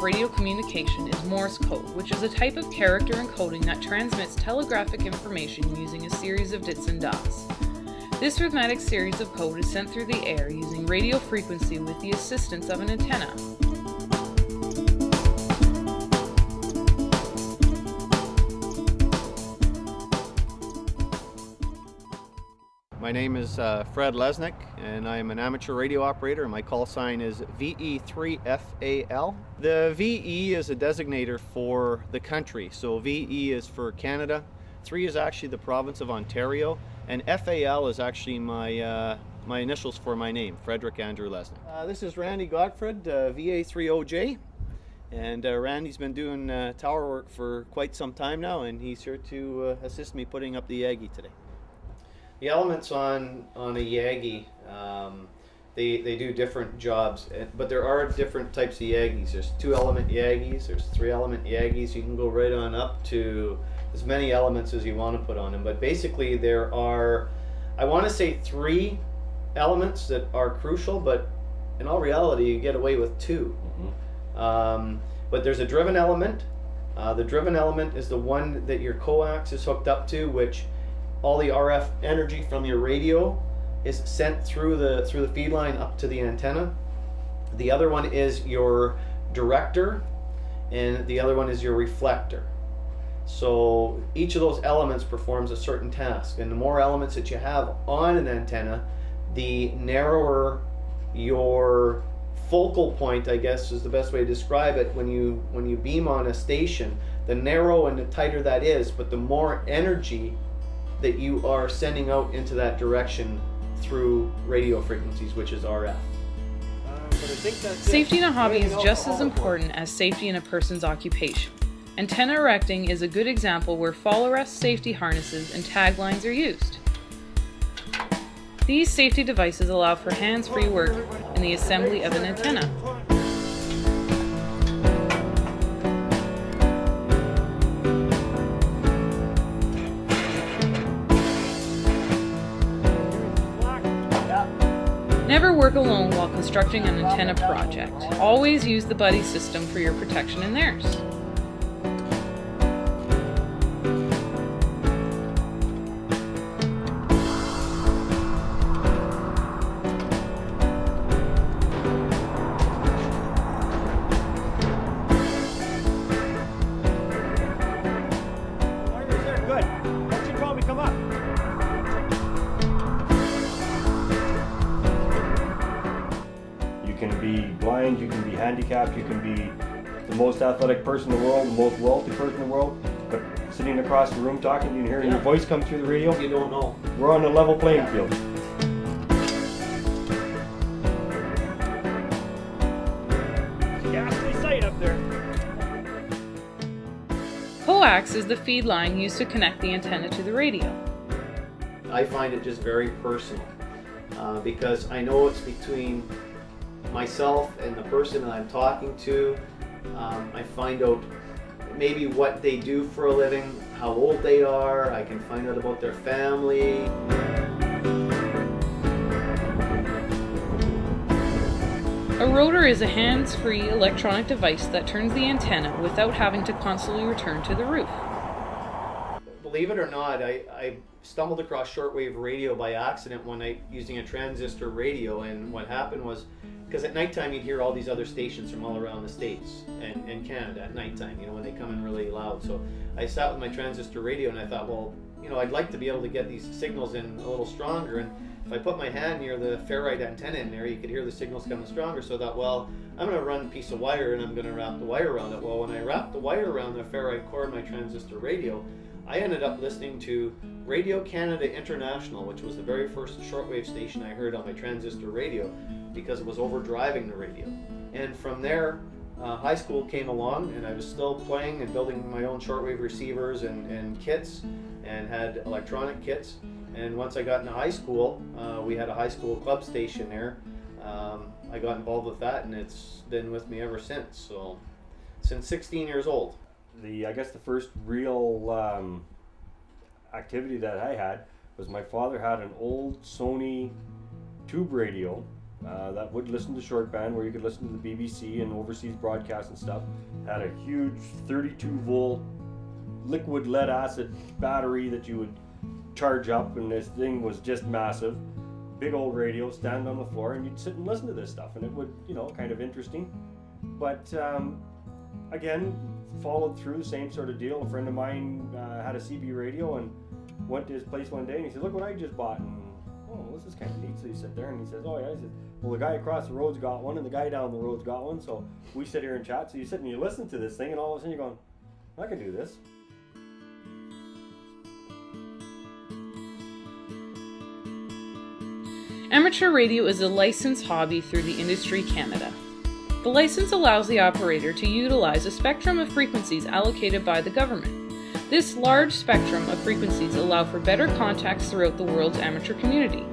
of radio communication is Morse code, which is a type of character encoding that transmits telegraphic information using a series of dits and dots. This rhythmic series of code is sent through the air using radio frequency with the assistance of an antenna. My name is Fred Lesnick, and I am an amateur radio operator, and my call sign is VE3FAL. The VE is a designator for the country, so VE is for Canada, 3 is actually the province of Ontario, and FAL is actually my initials for my name, Frederick Andrew Lesnick. This is Randy Godfred, VA3OJ, and Randy's been doing tower work for quite some time now, and he's here to assist me putting up the Yagi today. The elements on a Yagi, they do different jobs, but there are different types of Yagis. There's 2-element Yagis, there's 3-element Yagis. You can go right on up to as many elements as you want to put on them. But basically there are, I want to say 3 elements that are crucial, but in all reality you get away with 2. But there's a driven element. The driven element is the one that your coax is hooked up to, which all the RF energy from your radio is sent through the feed line up to the antenna. The other one is your director, and the other one is your reflector. So each of those elements performs a certain task, and the more elements that you have on an antenna, the narrower your focal point, I guess is the best way to describe it. When you beam on a station, the narrow and the tighter that is, but the more energy that you are sending out into that direction through radio frequencies, which is RF. Safety in a hobby is just as important as safety in a person's occupation. Antenna erecting is a good example where fall arrest safety harnesses and taglines are used. These safety devices allow for hands-free work in the assembly of an antenna. Never work alone while constructing an antenna project. Always use the buddy system for your protection and theirs. Good. That should probably come up. You can be blind, you can be handicapped, you can be the most athletic person in the world, the most wealthy person in the world, but sitting across the room talking to you and hearing your voice come through the radio, You don't know. we're on a level playing field. Ghastly sight up there. Coax is the feed line used to connect the antenna to the radio. I find it just very personal because I know it's between myself and the person that I'm talking to. I find out maybe what they do for a living, how old they are, I can find out about their family. A rotor is a hands-free electronic device that turns the antenna without having to constantly return to the roof. Believe it or not, I stumbled across shortwave radio by accident one night using a transistor radio, and what happened was, because at nighttime you'd hear all these other stations from all around the States and Canada at nighttime, you know, when they come in really loud. So I sat with my transistor radio and I thought, well, you know, I'd like to be able to get these signals in a little stronger, and if I put my hand near the ferrite antenna in there, you could hear the signals coming stronger. So I thought, well, I'm going to run a piece of wire and I'm going to wrap the wire around it. Well, when I wrapped the wire around the ferrite core of my transistor radio, I ended up listening to Radio Canada International, which was the very first shortwave station I heard on my transistor radio, because it was overdriving the radio. And from there, high school came along, and I was still playing and building my own shortwave receivers and kits, and had electronic kits. And once I got into high school, we had a high school club station there. I got involved with that, and it's been with me ever since. So, since 16 years old. I guess the first real activity that I had was my father had an old Sony tube radio that would listen to short band, where you could listen to the BBC and overseas broadcasts and stuff. Had a huge 32-volt liquid lead acid battery that you would charge up, and this thing was just massive. Big old radio, stand on the floor, and you'd sit and listen to this stuff, and it would, kind of interesting. But again, followed through the same sort of deal. A friend of mine had a CB radio and went to his place one day, and he said, "Look what I just bought." And this is kind of neat. So he sat there and he says, "Oh yeah." He says, "Well, the guy across the road's got one, and the guy down the road's got one." So we sit here and chat. So you sit and you listen to this thing, and all of a sudden you're going, "I can do this." Amateur radio is a licensed hobby through the Industry Canada. The license allows the operator to utilize a spectrum of frequencies allocated by the government. This large spectrum of frequencies allow for better contacts throughout the world's amateur community.